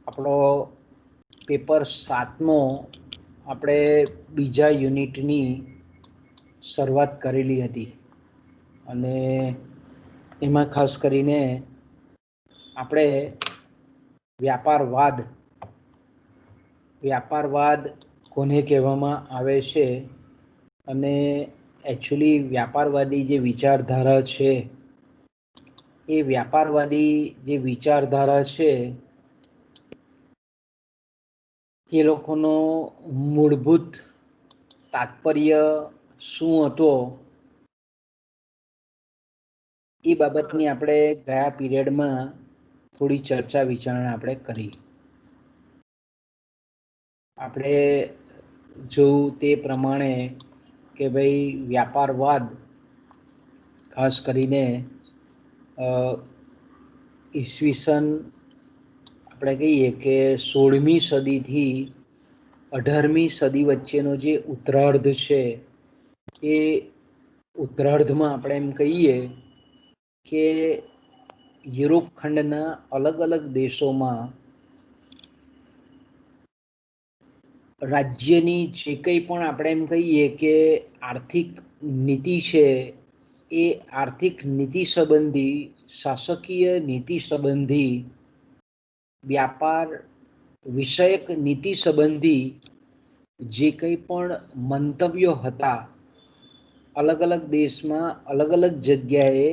આપણો પેપર 7નો આપણે બીજા યુનિટની શરૂઆત કરેલી હતી અને એમાં ખાસ કરીને આપણે વ્યાપારવાદ કોને કહેવામાં આવે છે અને એકચ્યુઅલી વ્યાપારવાદી જે વિચારધારા છે એ વ્યાપારવાદી જે વિચારધારા છે એ લોકોનો મૂળભૂત તાત્પર્ય શું હતો એ બાબતની આપણે ગયા પીરિયડમાં થોડી ચર્ચા વિચારણા આપણે કરી. આપણે જોયું તે પ્રમાણે કે ભાઈ વ્યાપારવાદ ખાસ કરીને ઈસવીસન આપણે કહીએ કે 16મી સદીથી 18મી સદી વચ્ચેનો જે ઉત્તરાર્ધ છે એ ઉત્તરાર્ધમાં આપણે એમ કહીએ કે યુરોપ ખંડના અલગ અલગ દેશોમાં રાજ્યની જે કંઈ પણ આપણે એમ કહીએ કે આર્થિક નીતિ છે એ આર્થિક નીતિ સંબંધી શાસકીય નીતિ સંબંધી વ્યાપાર વિષયક નીતિ સંબંધી જે કંઈ પણ મંતવ્યો હતા અલગ અલગ દેશમાં અલગ અલગ જગ્યાએ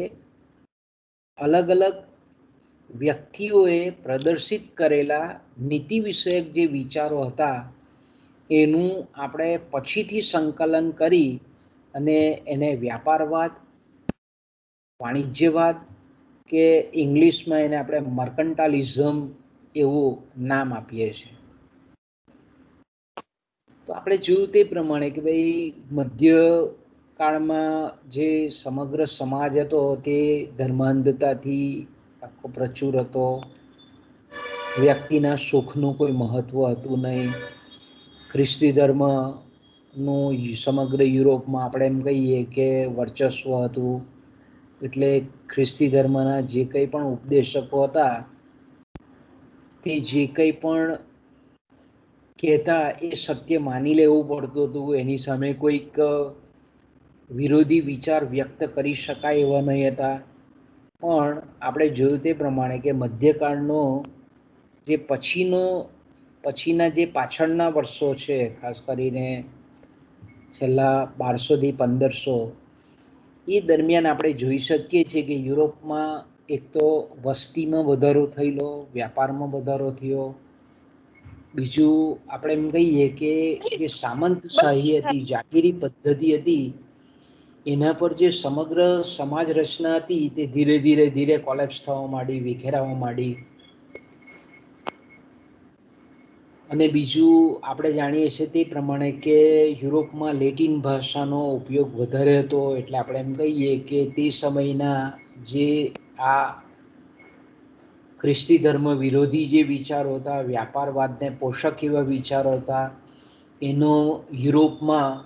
અલગ અલગ વ્યક્તિઓએ પ્રદર્શિત કરેલા નીતિ વિષયક જે વિચારો હતા એનું આપણે પછીથી સંકલન કરી અને એને વ્યાપારવાદ, વાણિજ્યવાદ કે ઇંગ્લિશમાં એને આપણે મર્કન્ટાલિઝમ એવું નામ આપીએ છીએ. તો આપણે જોયું તે પ્રમાણે કે ભાઈ મધ્યકાળમાં જે સમગ્ર સમાજ હતો તે ધર્માંધતાથી આખો પ્રચુર હતો. વ્યક્તિના સુખનું કોઈ મહત્ત્વ હતું નહીં. ખ્રિસ્તી ધર્મનું સમગ્ર યુરોપમાં આપણે એમ કહીએ કે વર્ચસ્વ હતું. એટલે ખ્રિસ્તી ધર્મના જે કંઈ પણ ઉપદેશકો હતા તે જે કંઈ પણ કહેતા એ સત્ય માની લેવું પડતું હતું. એની સામે કોઈક વિરોધી વિચાર વ્યક્ત કરી શકાય એવા નહીં હતા. પણ આપણે જોયું તે પ્રમાણે કે મધ્યકાળનો જે પછીના જે પાછળના વર્ષો છે, ખાસ કરીને છેલ્લા 1200થી 1500 એ દરમિયાન આપણે જોઈ શકીએ છીએ કે યુરોપમાં એક તો વસ્તીમાં વધારો થયેલો, વ્યાપારમાં વધારો થયો. બીજું આપણે એમ કહીએ કે જે સામંતશાહી હતી, જાગીરી પદ્ધતિ હતી, એના પર જે સમગ્ર સમાજ રચના હતી તે ધીરે ધીરે કોલેપ્સ થવા માંડી, વિખેરાવા માંડી. અને બીજું આપણે જાણીએ છીએ તે પ્રમાણે કે યુરોપમાં લેટિન ભાષાનો ઉપયોગ વધારે હતો. એટલે આપણે એમ કહીએ કે તે સમયના જે આ ખ્રિસ્તી ધર્મ વિરોધી જે વિચારો હતા, વ્યાપારવાદને પોષક એવા વિચારો હતા, એનો યુરોપમાં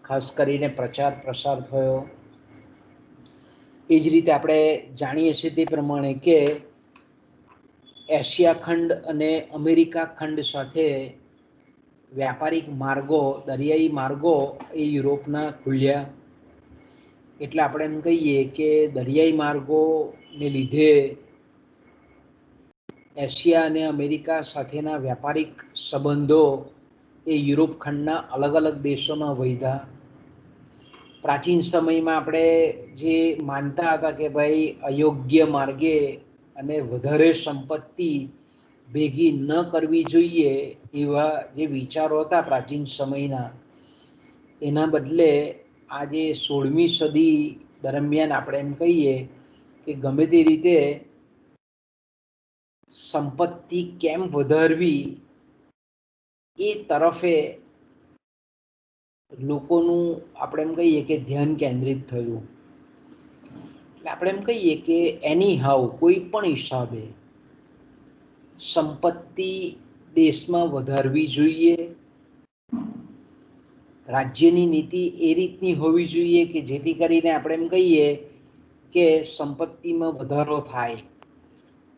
ખાસ કરીને પ્રચાર પ્રસાર થયો. એ જ રીતે આપણે જાણીએ છીએ તે પ્રમાણે કે એશિયા ખંડ અને અમેરિકા ખંડ સાથે વ્યાપારિક માર્ગો, દરિયાઈ માર્ગો એ યુરોપના ખુલ્યા. એટલે આપણે એમ કહીએ કે દરિયાઈ માર્ગોને લીધે એશિયા અને અમેરિકા સાથેના વ્યાપારિક સંબંધો એ યુરોપ ખંડના અલગ અલગ દેશોમાં વધ્યા. પ્રાચીન સમયમાં આપણે જે માનતા હતા કે ભાઈ અયોગ્ય માર્ગે અને વધારે સંપત્તિ ભેગી ન કરવી જોઈએ એવા જે વિચારો હતા પ્રાચીન સમયના, એના બદલે આજે 16મી સદી દરમિયાન આપણે એમ કહીએ કે ગમે તે રીતે સંપત્તિ કેમ વધારવી એ તરફે લોકોનું આપણે એમ કહીએ કે ધ્યાન કેન્દ્રિત થયું. એટલે આપણે એમ કહીએ કે એની હાઉ કોઈ પણ હિસાબે સંપત્તિ દેશમાં વધારવી જોઈએ. રાજ્યની નીતિ એ રીતની હોવી જોઈએ કે જેથી કરીને આપણે એમ કહીએ કે સંપત્તિમાં વધારો થાય.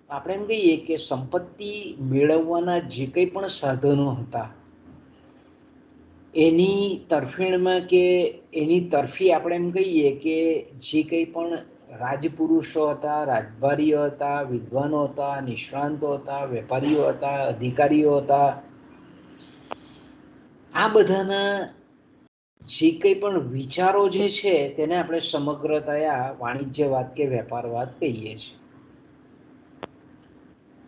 આપણે એમ કહીએ કે સંપત્તિ મેળવવાના જે કંઈ પણ સાધનો હતા એની તરફેણમાં કે એની તરફી આપણે એમ કહીએ કે જે કંઈ પણ રાજપુરુષો હતા, રાજભારીઓ હતા, વિદ્વાનો હતા, નિષ્ણાંતો હતા, વેપારીઓ હતા, અધિકારીઓ હતા, આ બધાના જે કંઈ પણ વિચારો જે છે તેને આપણે સમગ્રતયા વાણિજ્યવાદ કે વેપારવાદ કહીએ છીએ.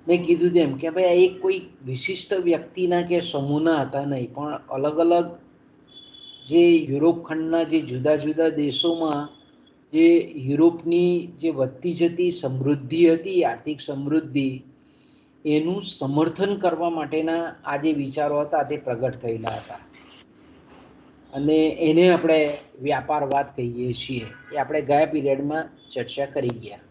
મેં કીધું તેમ કે ભાઈ આ એક કોઈ વિશિષ્ટ વ્યક્તિના કે સમૂહના હતા નહીં, પણ અલગ અલગ જે યુરોપ ખંડના જે જુદા જુદા દેશોમાં જે યુરોપની જે વધતી જતી સમૃદ્ધિ હતી, આર્થિક સમૃદ્ધિ, એનું સમર્થન કરવા માટેના આ જે વિચારો હતા તે પ્રગટ થયેલા હતા અને એને આપણે વ્યાપારવાદ કહીએ છીએ. એ આપણે ગયા પીરિયડમાં ચર્ચા કરી ગયા.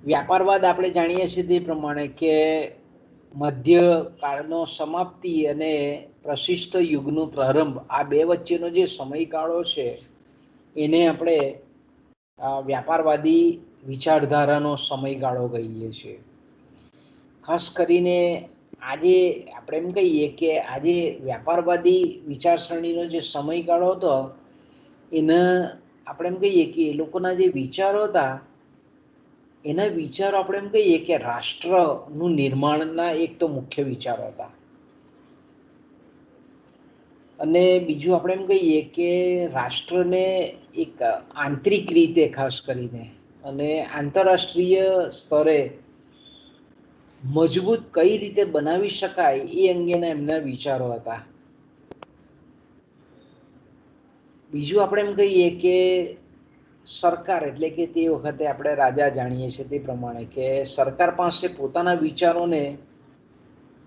વ્યાપારવાદ આપણે જાણીએ છીએ તે પ્રમાણે કે મધ્યકાળનો સમાપ્તિ અને પ્રશિષ્ટ યુગનો પ્રારંભ, આ બે વચ્ચેનો જે સમયગાળો છે એને આપણે વ્યાપારવાદી વિચારધારાનો સમયગાળો કહીએ છીએ. ખાસ કરીને આજે આપણે એમ કહીએ કે આજે વ્યાપારવાદી વિચારસરણીનો જે સમયગાળો હતો એના આપણે એમ કહીએ કે એ લોકોના જે વિચારો હતા એના વિચારો આપણે એમ કહીએ કે રાષ્ટ્રનું નિર્માણના એક તો મુખ્ય વિચારો હતા અને બીજું આપણે એમ કહીએ કે રાષ્ટ્રને એક આંતરિક રીતે ખાસ કરીને અને આંતરરાષ્ટ્રીય સ્તરે મજબૂત કઈ રીતે બનાવી શકાય એ અંગેના એમના વિચારો હતા. બીજું આપણે એમ કહીએ કે સરકાર એટલે કે તે વખતે આપણે રાજા જાણીએ છીએ તે પ્રમાણે કે સરકાર પાસે પોતાના વિચારોને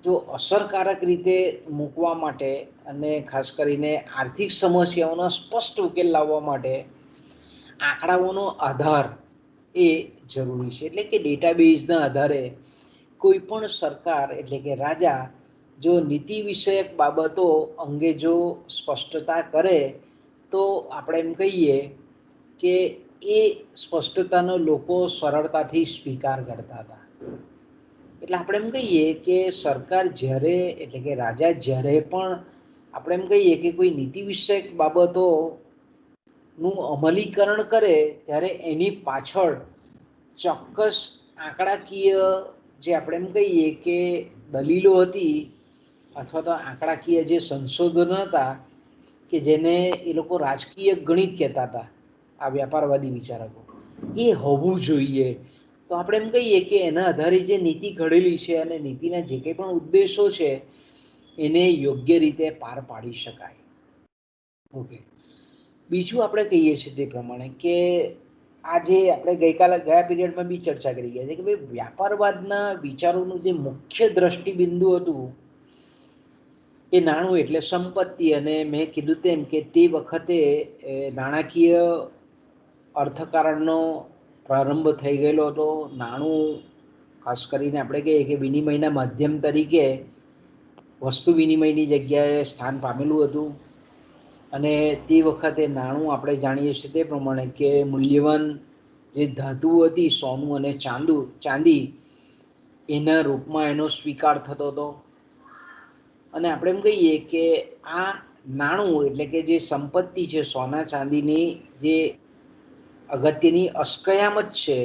જો અસરકારક રીતે મૂકવા માટે અને ખાસ કરીને આર્થિક સમસ્યાઓનો સ્પષ્ટ ઉકેલ લાવવા માટે આંકડાઓનો આધાર એ જરૂરી છે. એટલે કે ડેટાબેઝના આધારે કોઈ પણ સરકાર એટલે કે રાજા જો નીતિ વિષયક બાબતો અંગે જો સ્પષ્ટતા કરે તો આપણે એમ કહીએ કે એ સ્પષ્ટતાનો લોકો સરળતાથી સ્વીકાર કરતા હતા. એટલે આપણે એમ કહીએ કે સરકાર જ્યારે એટલે કે રાજા જ્યારે પણ આપણે એમ કહીએ કે કોઈ નીતિ વિષયક બાબતોનું અમલીકરણ કરે ત્યારે એની પાછળ ચોક્કસ આંકડાકીય જે આપણે એમ કહીએ કે દલીલો હતી અથવા તો આંકડાકીય જે સંશોધનો હતા કે જેને એ લોકો રાજકીય ગણિત કહેતા હતા, આ વ્યાપારવાદી વિચારકો, એ હોવું જોઈએ. તો આપણે એમ કહીએ કે એના આધારે જે નીતિ ઘડેલી છે અને નીતિના જે કંઈ પણ ઉદ્દેશો છે એને યોગ્ય રીતે પાર પાડી શકાય. ઓકે, બીજું આપણે કહીએ છીએ તે પ્રમાણે કે આજે આપણે ગયા પીરિયડમાં બી ચર્ચા કરી ગયા છે કે ભાઈ વ્યાપારવાદના વિચારોનું જે મુખ્ય દ્રષ્ટિબિંદુ હતું એ નાણું એટલે સંપત્તિ. અને મેં કીધું તેમ કે તે વખતે નાણાકીય અર્થકારણનો પ્રારંભ થઈ ગયેલો હતો. નાણું ખાસ કરીને આપણે કહીએ કે વિનિમયના માધ્યમ તરીકે વસ્તુ વિનિમયની જગ્યાએ સ્થાન પામેલું હતું અને તે વખતે નાણું આપણે જાણીએ છીએ તે પ્રમાણે કે મૂલ્યવાન જે ધાતુ હતી સોનું અને ચાંદી એના રૂપમાં એનો સ્વીકાર થતો હતો. અને આપણે એમ કહીએ કે આ નાણું એટલે કે જે સંપત્તિ છે સોના ચાંદીની જે અગત્યની અસ્કયામત છે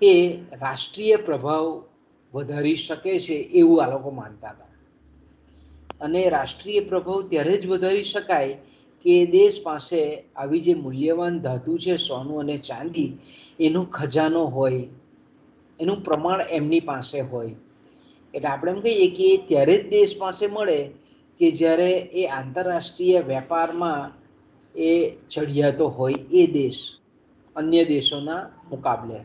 એ રાષ્ટ્રીય પ્રભાવ વધારી શકે છે એવું આ લોકો માનતા હતા. અને રાષ્ટ્રીય પ્રભાવ ત્યારે જ વધારી શકાય કે દેશ પાસે આવી જે મૂલ્યવાન ધાતુ છે સોનું અને ચાંદી એનો ખજાનો હોય, એનું પ્રમાણ એમની પાસે હોય. એટલે આપણે એમ કહીએ કે ત્યારે જ દેશ પાસે મળે કે જ્યારે એ આંતરરાષ્ટ્રીય વેપારમાં એ ચડિયાતો હોય એ દેશ અન્ય દેશોના મુકાબલે.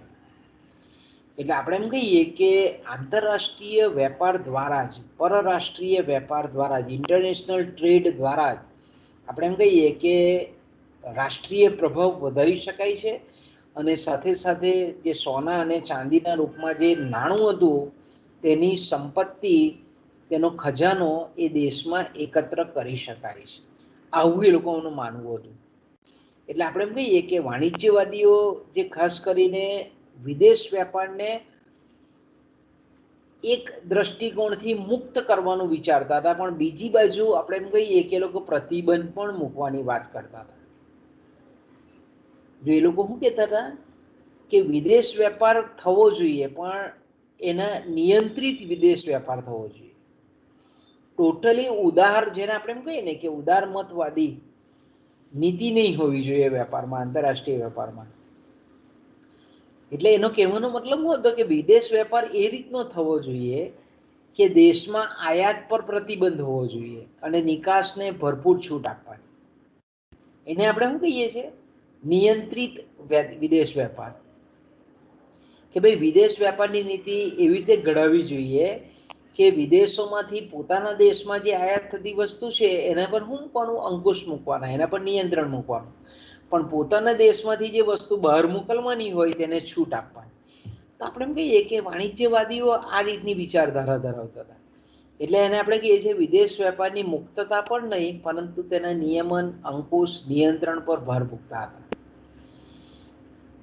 એટલે આપણે એમ કહીએ કે આંતરરાષ્ટ્રીય વેપાર દ્વારા જ, પરરાષ્ટ્રીય વેપાર દ્વારા જ, ઇન્ટરનેશનલ ટ્રેડ દ્વારા જ આપણે એમ કહીએ કે રાષ્ટ્રીય પ્રભાવ વધારી શકાય છે. અને સાથે સાથે જે સોના અને ચાંદીના રૂપમાં જે નાણું હતું તેની સંપત્તિ, તેનો ખજાનો એ દેશમાં એકત્ર કરી શકાય છે. આવું એ લોકોનું માનવું હતું. એટલે આપણે એમ કહીએ કે વાણિજ્યવાદીઓ જે ખાસ કરીને વિદેશ વેપારને એક દ્રષ્ટિકોણથી મુક્ત કરવાનું વિચારતા હતા, પણ બીજી બાજુ આપણે એમ કહીએ કે લોકો પ્રતિબંધ પણ મૂકવાની વાત કરતા હતા. જો એ લોકો શું કહેતા હતા કે વિદેશ વેપાર થવો જોઈએ, પણ એના નિયંત્રિત વિદેશ વેપાર થવો જોઈએ. ટોટલી ઉદાર, જેને આપણે એમ કહીએ ને કે ઉદારમતવાદી નીતિ નહીં હોવી જોઈએ વેપારમાં, આંતરરાષ્ટ્રીય વેપારમાં. એટલે એનો કહેવાનો મતલબ શું હતો કે વિદેશ વેપાર એ રીતનો થવો જોઈએ કે દેશમાં આયાત પર પ્રતિબંધ હોવો જોઈએ અને નિકાસને ભરપૂર છૂટ આપવાની. એને આપણે શું કહીએ છીએ? નિયંત્રિત વિદેશ વેપાર. કે ભાઈ વિદેશ વેપારની નીતિ એવી રીતે ઘડાવી જોઈએ કે વિદેશોમાંથી પોતાના દેશમાં જે આયાત થતી વસ્તુ છે એના પર શું મૂકવાનું? અંકુશ મૂકવાના, એના પર નિયંત્રણ મૂકવાનું. પણ પોતાના દેશમાંથી જે વસ્તુ બહાર મોકલવાની હોય તેને છૂટ આપવાની. તો આપણે એમ કહીએ કે વાણિજ્યવાદીઓ આ રીતની વિચારધારા ધરાવતા હતા. એટલે એને આપણે કહીએ છીએ વિદેશ વેપારની મુક્તતા પણ નહીં, પરંતુ તેના નિયમન, અંકુશ, નિયંત્રણ પર ભાર મૂકતા હતા.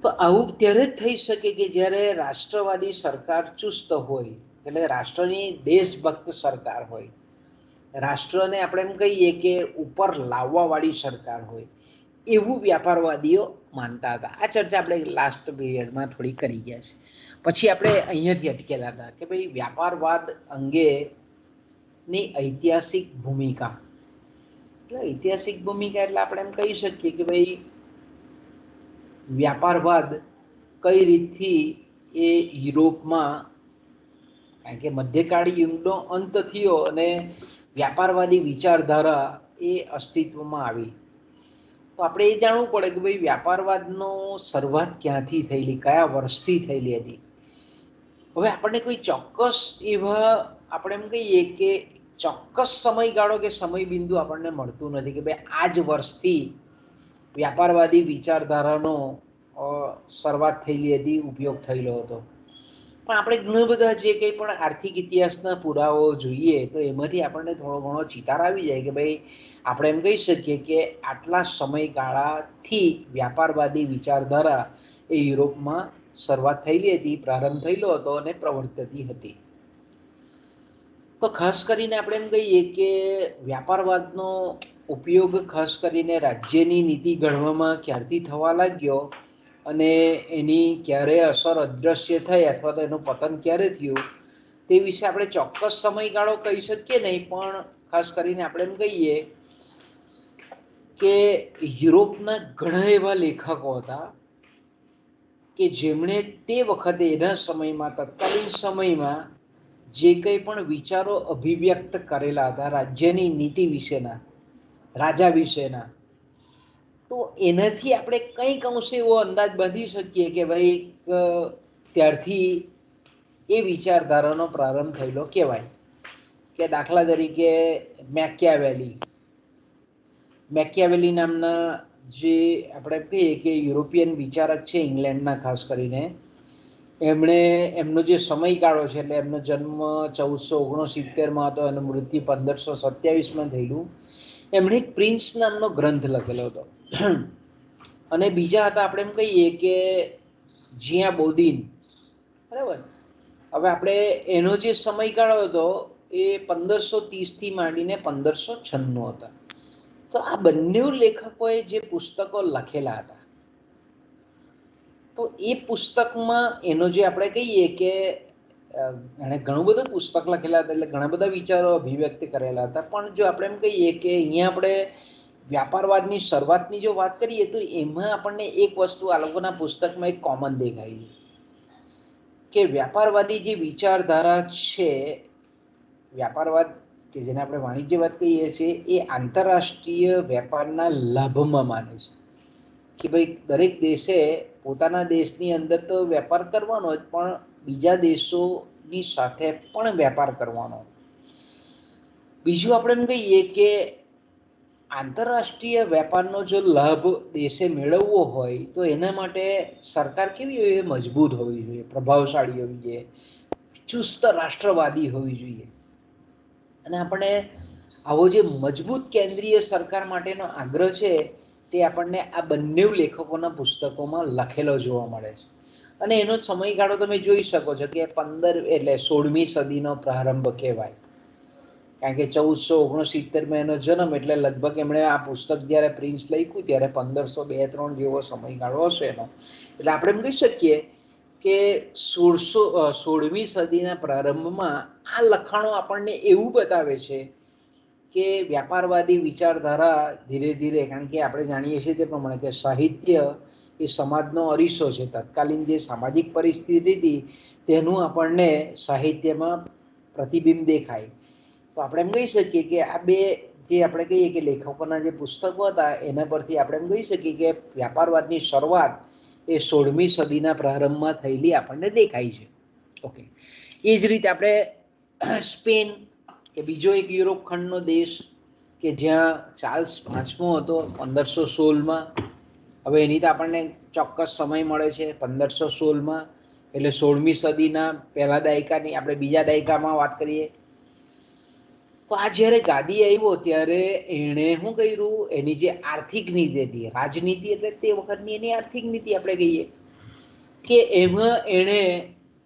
તો આવું ત્યારે જ થઈ શકે કે જ્યારે રાષ્ટ્રવાદી સરકાર ચુસ્ત હોય, એટલે રાષ્ટ્રની દેશભક્ત સરકાર હોય, રાષ્ટ્રને આપણે એમ કહીએ કે ઉપર લાવવાવાળી સરકાર હોય, એવું વ્યાપારવાદીઓ માનતા હતા. આ ચર્ચા આપણે લાસ્ટ પીરિયડમાં થોડી કરી ગયા છે. પછી આપણે અહીંયાથી અટકેલા હતા કે ભાઈ વ્યાપારવાદ અંગેની ઐતિહાસિક ભૂમિકા. એટલે ઐતિહાસિક ભૂમિકા એટલે આપણે એમ કહી શકીએ કે ભાઈ વ્યાપારવાદ કઈ રીતથી એ યુરોપમાં, કારણ કે મધ્યકાળી યુગનો અંત થયો અને વ્યાપારવાદી વિચારધારા એ અસ્તિત્વમાં આવી. તો આપણે એ જાણવું પડે કે ભાઈ વ્યાપારવાદનો શરૂઆત ક્યાંથી થયેલી, કયા વર્ષથી થયેલી હતી. હવે આપણને કોઈ ચોક્કસ એવા આપણે એમ કહીએ કે ચોક્કસ સમયગાળો કે સમય બિંદુ આપણને મળતું નથી કે ભાઈ આ જ વર્ષથી વ્યાપારવાદી વિચારધારાનો શરૂઆત થયેલી હતી, ઉપયોગ થયેલો હતો. પણ આપણે ઘણા બધા જે કંઈ પણ આર્થિક ઇતિહાસના પુરાવો જોઈએ તો એમાંથી આપણને થોડો ઘણો ચિતાર આવી જાય કે ભાઈ આપણે એમ કહી શકીએ કે આટલા સમયગાળાથી વ્યાપારવાદી વિચારધારા એ યુરોપમાં શરૂઆત થયેલી હતી, પ્રારંભ થયેલો હતો અને પ્રવર્તતી હતી. તો ખાસ કરીને આપણે એમ કહીએ કે વ્યાપારવાદનો ઉપયોગ ખાસ કરીને રાજ્યની નીતિ ઘડવામાં ક્યારથી થવા લાગ્યો અને એની ક્યારે અસર અદૃશ્ય થઈ અથવા તો એનું પતન ક્યારે થયું તે વિશે આપણે ચોક્કસ સમયગાળો કહી શકીએ નહીં, પણ ખાસ કરીને આપણે એમ કહીએ કે યુરોપના ઘણા એવા લેખકો હતા કે જેમણે તે વખતે એના સમયમાં, તત્કાલીન સમયમાં જે કંઈ પણ વિચારો અભિવ્યક્ત કરેલા હતા રાજ્યની નીતિ વિશેના, રાજા વિશેના, તો એનાથી આપણે કંઈક અંશે એવો અંદાજ બાંધી શકીએ કે ભાઈ ત્યારથી એ વિચારધારાનો પ્રારંભ થયેલો કહેવાય. કે દાખલા તરીકે મેકિયાવેલી નામના જે આપણે કહીએ કે યુરોપિયન વિચારક છે ઇંગ્લેન્ડના, ખાસ કરીને એમણે એમનો જે સમયગાળો છે એટલે એમનો જન્મ 1469માં હતો અને મૃત્યુ 1527માં થયેલું. એમણે એક પ્રિન્સ નામનો ગ્રંથ લખેલો હતો. અને બીજા હતા આપણે એમ કહીએ કે જીયા બોદીન, બરાબર. હવે આપણે એનો જે સમયગાળો હતો એ 1530થી માંડીને 1596 હતા. તો આ બંને લેખકોએ જે પુસ્તકો લખેલા હતા તો એ પુસ્તકમાં એનો જે આપણે કહીએ કે એણે ઘણું બધું પુસ્તક લખેલા હતા, એટલે ઘણા બધા વિચારો અભિવ્યક્ત કરેલા હતા. પણ જો આપણે એમ કહીએ કે અહીંયા આપણે વ્યાપારવાદની શરૂઆતની જો વાત કરીએ તો એમાં આપણને એક વસ્તુ આ લોકોના પુસ્તકમાં એક કોમન દેખાય કે વ્યાપારવાદી જે વિચારધારા છે, વ્યાપારવાદ કે જેને આપણે વાણિજ્યવાદ કહીએ છીએ, એ આંતરરાષ્ટ્રીય વેપારના લાભમાં માને છે કે ભાઈ દરેક દેશે પોતાના દેશની અંદર તો વેપાર કરવાનો જ, પણ બીજા દેશોની સાથે પણ વેપાર કરવાનો. બીજું આપણે એમ કહીએ કે આંતરરાષ્ટ્રીય વેપારનો જો લાભ દેશે મેળવવો હોય તો એના માટે સરકાર કેવી હોય? મજબૂત હોવી જોઈએ, પ્રભાવશાળી હોવી જોઈએ, ચુસ્ત રાષ્ટ્રવાદી હોવી જોઈએ. અને આપણે આવો જે મજબૂત કેન્દ્રીય સરકાર માટેનો આગ્રહ છે તે આપણને આ બંને લેખકોના પુસ્તકોમાં લખેલો જોવા મળે છે. અને એનો સમયગાળો તમે જોઈ શકો છો કે 16મી સદીનો પ્રારંભ કહેવાય, કારણ કે 1469 એનો જન્મ, એટલે લગભગ એમણે આ પુસ્તક જ્યારે પ્રિન્સ લખ્યું ત્યારે 1502-3 જેવો સમયગાળો હશે એનો. એટલે આપણે એમ કહી શકીએ કે 16મી સદીના પ્રારંભમાં આ લખાણો આપણને એવું બતાવે છે કે વ્યાપારવાદી વિચારધારા ધીરે ધીરે, કારણ કે આપણે જાણીએ છીએ તે પ્રમાણે કે સાહિત્ય એ સમાજનો અરીસો છે. તત્કાલીન જે સામાજિક પરિસ્થિતિ હતી તેનું આપણને સાહિત્યમાં પ્રતિબિંબ દેખાય. તો આપણે એમ કહી શકીએ કે આ બે જે આપણે કહીએ કે લેખકોના જે પુસ્તકો હતા એના પરથી આપણે એમ કહી શકીએ કે વ્યાપારવાદની શરૂઆત એ 16મી સદીના પ્રારંભમાં થયેલી આપણને દેખાય છે. ઓકે, એ જ રીતે આપણે સ્પેન કે બીજો એક યુરોપ ખંડનો દેશ કે જ્યાં ચાર્લ્સ પાંચમો હતો 1516માં. હવે એની તો આપણને ચોક્કસ સમય મળે છે 1516માં, એટલે 16મી સદીના પહેલા દાયકાની આપણે બીજા દાયકામાં વાત કરીએ તો આ જ્યારે ગાદી આવ્યો ત્યારે એણે શું કર્યું, એની જે આર્થિક નીતિ હતી, રાજનીતિ એટલે તે વખતની એની આર્થિક નીતિ આપણે કહીએ કે એમાં એણે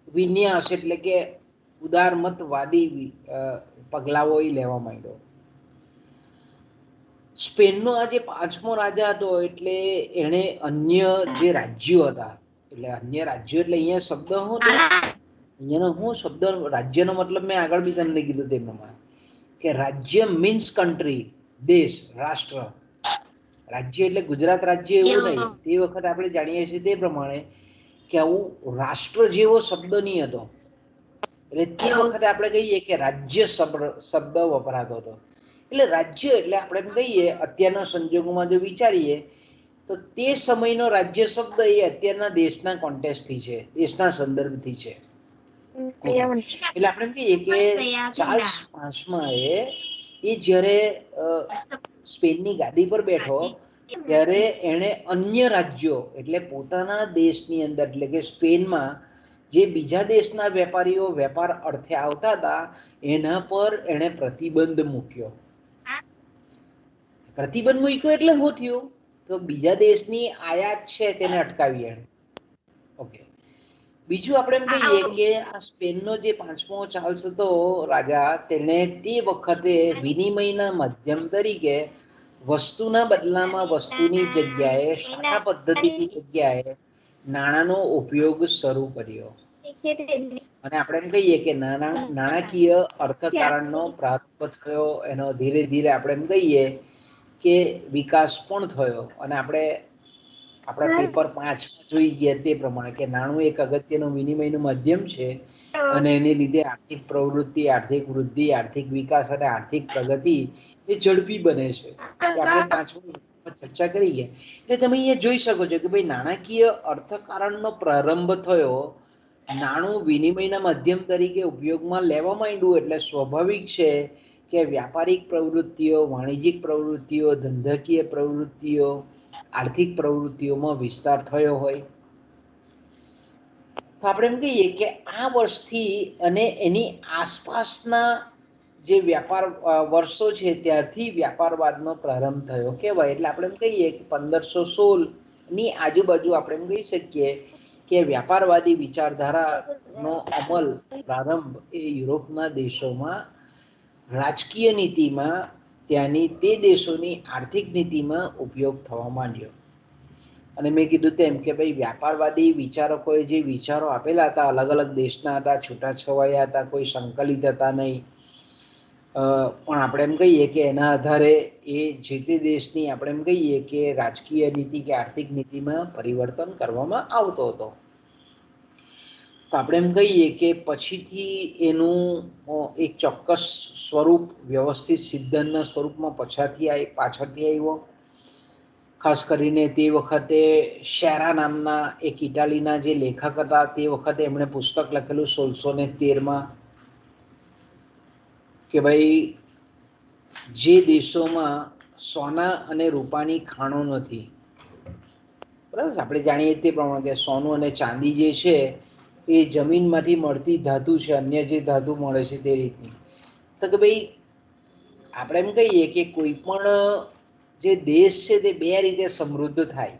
વિન્યાસ એટલે કે ઉદારમતવાદી પગલાઓ લેવા માંડ્યો. સ્પેનનો આ જે પાંચમો રાજા હતો એટલે એણે અન્ય જે રાજ્યો હતા, એટલે અન્ય રાજ્યો એટલે અહીંયા શબ્દ શું હતો, અહીંયાનો શું શબ્દ, રાજ્યનો મતલબ મેં આગળ બી તમને કીધું તે પ્રમાણે કે રાજ્ય મીન્સ કન્ટ્રી, દેશ, રાષ્ટ્ર. રાજ્ય એટલે ગુજરાત રાજ્ય એવું નહીં, તે વખત આપણે જાણીએ છીએ તે પ્રમાણે કે આવું રાષ્ટ્ર જેવો શબ્દ નહીં હતો. એટલે તે વખતે આપણે કહીએ કે રાજ્ય શબ્દ વપરાતો હતો. એટલે રાજ્ય એટલે આપણે એમ કહીએ અત્યારના સંજોગોમાં જો વિચારીએ તો તે સમયનો રાજ્ય શબ્દ એ અત્યારના દેશના કોન્ટેક્સ્ટથી છે, દેશના સંદર્ભથી છે. એટલે આપણે એમ કહીએ કે ચાર્લ્સ પાંચમા એ જ્યારે સ્પેનની ગાદી પર બેઠો ત્યારે એણે અન્ય રાજ્યો એટલે પોતાના દેશની અંદર એટલે કે સ્પેનમાં જે બીજા દેશના વેપારીઓ વેપાર અર્થે આવતા હતા એના પર એણે પ્રતિબંધ મૂક્યો. પ્રતિબંધ મૂક્યો એટલે શું થયું, તો બીજા દેશની આયાત છે તેને અટકાવી એણે. ઓકે, બીજું આપણે એમ કહીએ કે આ સ્પેનનો જે પાંચમો ચાર્લ્સ હતો રાજા, તેને તે વખતે વિનિમયના માધ્યમ તરીકે વસ્તુના બદલામાં વસ્તુની જગ્યાએ શાખા પદ્ધતિની જગ્યાએ નાણાંનો ઉપયોગ શરૂ કર્યો. અને આપણે એમ કહીએ કે નાણાકીય અર્થકારણનો પ્રારંભ થયો, એનો ધીરે ધીરે આપણે એમ કહીએ કે વિકાસ પણ થયો. અને આપણા પેપર 5 જોઈ ગયા તે પ્રમાણે કે નાણું એક અગત્યનું વિનિમયનું માધ્યમ છે અને એને લીધે આર્થિક પ્રવૃત્તિ, આર્થિક વૃદ્ધિ, આર્થિક વિકાસ અને આર્થિક પ્રગતિ એ ઝડપી બને છે. એ આપણે 5 ચર્ચા કરી ગયા. એટલે તમે અહીંયા જોઈ શકો છો કે ભાઈ નાણાકીય અર્થકારણનો પ્રારંભ થયો, નાણું વિનિમયના માધ્યમ તરીકે ઉપયોગમાં લેવા માંડ્યું, એટલે સ્વાભાવિક છે કે વ્યાપારિક પ્રવૃત્તિઓ, વાણિજ્યિક પ્રવૃત્તિઓ, ધંધાકીય પ્રવૃત્તિઓ, આર્થિક પ્રવૃત્તિઓમાં વિસ્તાર થયો હોય. તો આપણે એમ કહીએ કે આ વર્ષથી અને એની આસપાસના જે વ્યાપાર વર્ષો છે ત્યારથી વ્યાપારવાદનો પ્રારંભ થયો કહેવાય. એટલે આપણે એમ કહીએ કે 1516ની આજુબાજુ આપણે એમ કહી શકીએ કે વ્યાપારવાદી વિચારધારાનો અમલ પ્રારંભ એ યુરોપના દેશોમાં રાજકીય નીતિમાં, ત્યાંની તે દેશોની આર્થિક નીતિમાં ઉપયોગ થવા માંડ્યો. અને મેં કીધું તેમ કે ભાઈ વ્યાપારવાદી વિચારકોએ જે વિચારો આપેલા હતા અલગ અલગ દેશના હતા, છૂટાછવાયા હતા, કોઈ સંકલિત હતા નહીં. પણ આપણે એમ કહીએ કે એના આધારે એ જે તે દેશની આપણે એમ કહીએ કે રાજકીય નીતિ કે આર્થિક નીતિમાં પરિવર્તન કરવામાં આવતો હતો. તો આપણે એમ કહીએ કે પછીથી એનું એક ચોક્કસ સ્વરૂપ વ્યવસ્થિત સિદ્ધાંતના સ્વરૂપમાં પાછળથી આવ્યો. ખાસ કરીને તે વખતે શેરા નામના એક ઇટાલીના જે લેખક હતા, તે વખતે એમણે પુસ્તક લખેલું 1613માં કે ભાઈ જે દેશોમાં સોના અને રૂપાની ખાણો નથી, બરાબર, આપણે જાણીએ તે પ્રમાણે કે સોનું અને ચાંદી જે છે એ જમીનમાંથી મળતી ધાતુ છે, અન્ય જે ધાતુ મળે છે તે રીતની. તો કે ભાઈ આપણે એમ કહીએ કે કોઈ પણ જે દેશ છે તે બે રીતે સમૃદ્ધ થાય.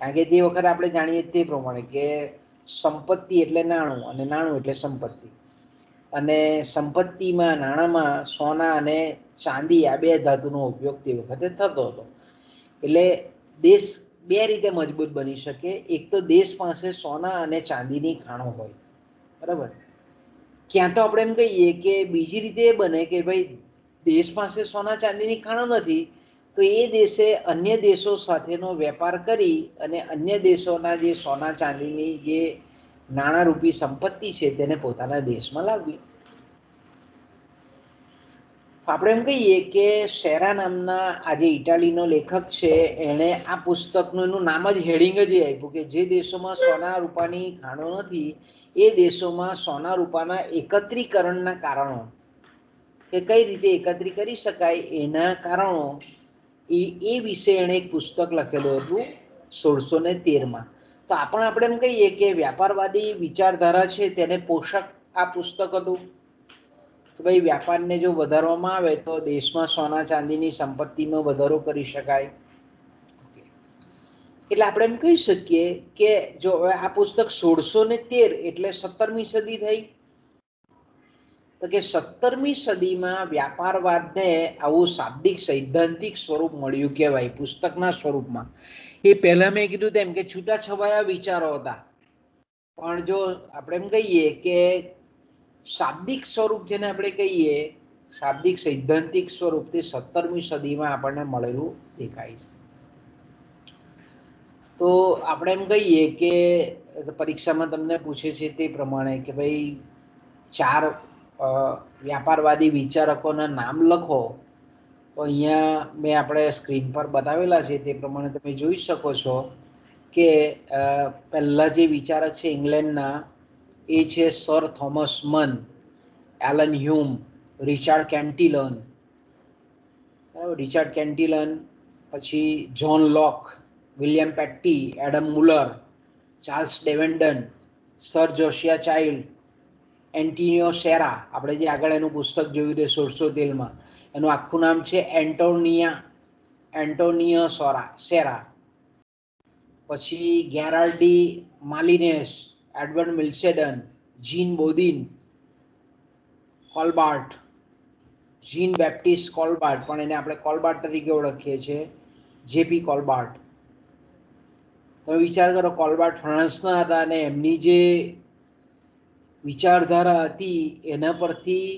કારણ કે તે વખતે આપણે જાણીએ તે પ્રમાણે કે સંપત્તિ એટલે નાણું અને નાણું એટલે સંપત્તિ. અને સંપત્તિમાં નાણાંમાં સોના અને ચાંદી આ બે ધાતુનો ઉપયોગ તે વખતે થતો હતો. એટલે દેશ બે રીતે મજબૂત બની શકે. એક તો દેશ પાસે સોના અને ચાંદીની ખાણો હોય, બરાબર. ક્યાં તો આપણે એમ કહીએ કે બીજી રીતે એ બને કે ભાઈ દેશ પાસે સોના ચાંદીની ખાણો નથી, તો એ દેશે અન્ય દેશો સાથેનો વેપાર કરી અને અન્ય દેશોના જે સોના ચાંદીની જે નાણાંરૂપી સંપત્તિ છે તેને પોતાના દેશમાં લાવવી. આપણે એમ કહીએ કે શેરા નામના આજે ઇટાલીનો લેખક છે, એણે આ પુસ્તકનું એનું નામ જ હેડિંગ જ આપ્યું કે જે દેશોમાં સોના રૂપાની ખાણો નથી એ દેશોમાં સોના રૂપાના એકત્રીકરણના કારણો, કે કઈ રીતે એકત્રિત કરી શકાય એના કારણો, એ વિશે એણે એક પુસ્તક લખેલું હતું 1613માં. તો આપણે એમ કહીએ કે વ્યાપારવાદી વિચારધારા છે તેને પોષક આ પુસ્તક હતું. તો ભાઈ વ્યાપારને જો વધારવામાં આવે તો દેશમાં સોના ચાંદીની સંપત્તિમાં વધારો કરી શકાય. એટલે આપણે એમ કહી શકીએ કે જો આ પુસ્તક 1613 એટલે 17મી સદી થઈ. તો કે 17મી સદીમાં વ્યાપારવાદને આવું શાબ્દિક સૈદ્ધાંતિક સ્વરૂપ મળ્યું કહેવાય પુસ્તકના સ્વરૂપમાં. એ પહેલા મેં કીધું તેમ કે છૂટાછવાયા વિચારો હતા, પણ જો આપણે એમ કહીએ કે શાબ્દિક સ્વરૂપ જેને આપણે કહીએ, શાબ્દિક સૈદ્ધાંતિક સ્વરૂપ તે 17મી સદીમાં આપણને મળેલું દેખાય છે. તો આપણે એમ કહીએ કે પરીક્ષામાં તમને પૂછે છે તે પ્રમાણે કે ભાઈ 4 વ્યાપારવાદી વિચારકોના નામ લખો. તો અહીંયા મેં આપણે સ્ક્રીન પર બતાવેલા છે તે પ્રમાણે તમે જોઈ શકો છો કે પહેલા જે વિચારક છે ઇંગ્લેન્ડના એ છે sir Thomas Mun, Alan Hume, Richard Cantillon, Richard Cantillon, પછી John Locke, William Petty, Adam Muller, Charles Davenant, sir Josiah Child, Antonio Serra, આપણે જે આગળ એનું પુસ્તક જોયું તે 1613માં, એનું આખું નામ છે એન્ટોનિયો સેરા. પછી ગેરાલ્ડી માલિનેસ, એડવર્ડ મિલ્સેડન, જીન બોદિન, કોલબાર્ટ, જીન બેપ્ટિસ્ટ કોલબાર્ટ, પણ એને આપણે કોલબાર્ટ તરીકે ઓળખીએ છીએ, જેપી કોલબાર્ટ. તમે વિચાર કરો, કોલબાર્ટ ફ્રાન્સના હતા અને એમની જે વિચારધારા હતી એના પરથી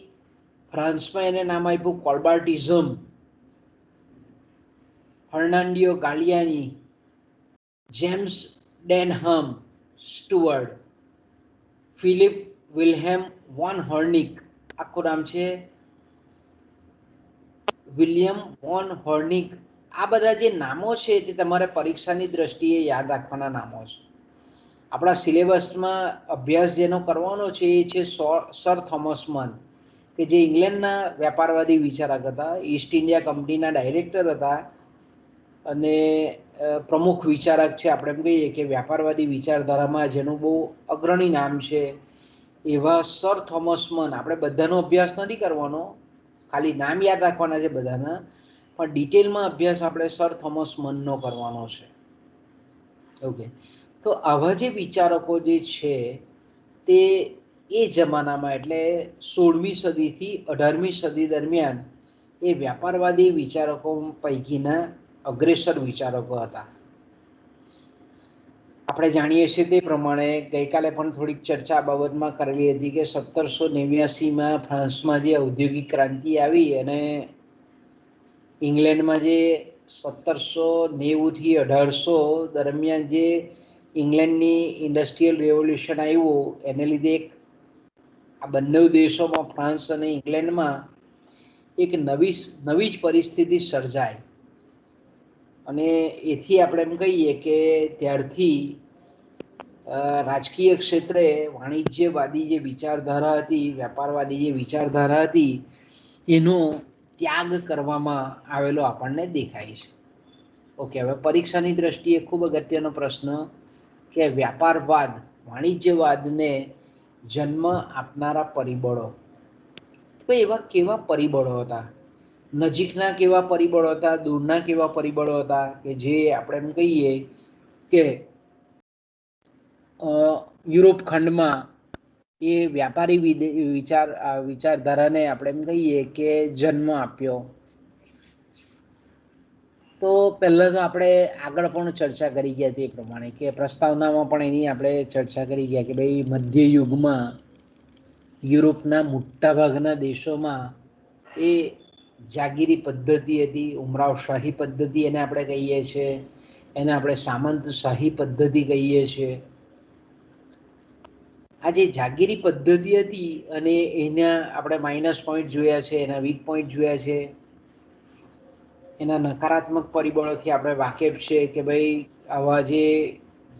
ફ્રાન્સમાં એને નામ આપ્યું કોલબાર્ટિઝમ. ફર્નાન્ડિયો ગાલિયાની, જેમ્સ ડેનહમ સ્ટુઅર્ટ, ફિલિપ વિલ્હેમ વોન હોર્નિક, આખું નામ છે વિલિયમ વોન હોર્નિક. આ બધા જે નામો છે તે તમારે પરીક્ષાની દ્રષ્ટિએ યાદ રાખવાના નામો છે. આપણા સિલેબસમાં અભ્યાસ જેનો કરવાનો છે એ છે સર થોમસ મન, કે જે ઇંગ્લેન્ડના વ્યાપારવાદી વિચારક હતા, ઈસ્ટ ઇન્ડિયા કંપનીના ડાયરેક્ટર હતા અને પ્રમુખ વિચારક છે. આપણે એમ કહીએ કે વ્યાપારવાદી વિચારધારામાં જેનું બહુ અગ્રણી નામ છે એવા સર થોમસ મન. આપણે બધાનો અભ્યાસ નથી કરવાનો, ખાલી નામ યાદ રાખવાના છે બધાના, પણ ડિટેલમાં અભ્યાસ આપણે સર થોમસ મનનો કરવાનો છે. ઓકે, તો આવા જે વિચારકો જે છે તે એ જમાનામાં એટલે 16મી સદીથી 18મી સદી દરમિયાન એ વ્યાપારવાદી વિચારકો પૈકીના અગ્રેસર વિચારકો હતા. આપણે જાણીએ છીએ તે પ્રમાણે ગઈકાલે પણ થોડીક ચર્ચા બાબતમાં કરેલી હતી કે 1789માં ફ્રાન્સમાં જે ઔદ્યોગિક ક્રાંતિ આવી અને ઇંગ્લેન્ડમાં જે 1790થી 1800 દરમિયાન જે ઇંગ્લેન્ડની ઇન્ડસ્ટ્રીયલ રેવોલ્યુશન આવ્યું એને લીધે આ બંને દેશોમાં, ફ્રાન્સ અને ઇંગ્લેન્ડમાં એક નવી જ પરિસ્થિતિ સર્જાય. અને એથી આપણે એમ કહીએ કે ત્યારથી રાજકીય ક્ષેત્રે વાણિજ્યવાદી જે વિચારધારા હતી, વ્યાપારવાદી જે વિચારધારા હતી, એનો ત્યાગ કરવામાં આવેલો આપણને દેખાય છે. ઓકે, હવે પરીક્ષાની દ્રષ્ટિએ ખૂબ અગત્યનો પ્રશ્ન કે વ્યાપારવાદ, વાણિજ્યવાદને જન્મ આપનારા પરિબળો. તો એવા કેવા પરિબળો હતા? નજીકના કેવા પરિબળો હતા, દૂરના કેવા પરિબળો હતા કે જે આપણે એમ કહીએ કે યુરોપ ખંડમાં એ વ્યાપારી વિચારધારાને આપણે એમ કહીએ કે જન્મ આપ્યો. તો પહેલાં તો આપણે આગળ પણ ચર્ચા કરી ગયા તે પ્રમાણે કે પ્રસ્તાવનામાં પણ એની આપણે ચર્ચા કરી ગયા કે ભાઈ મધ્ય યુગમાં યુરોપના મોટાભાગના દેશોમાં એ જાગીરી પદ્ધતિ હતી, ઉમરાવશાહી પદ્ધતિ એને આપણે કહીએ છીએ, એને આપણે સામંતશાહી પદ્ધતિ કહીએ છીએ. આ જે જાગીરી પદ્ધતિ હતી અને એના આપણે માઇનસ પોઈન્ટ જોયા છે, એના વીક પોઈન્ટ જોયા છે, એના નકારાત્મક પરિબળોથી આપણે વાકેફ છે કે ભાઈ આવા જે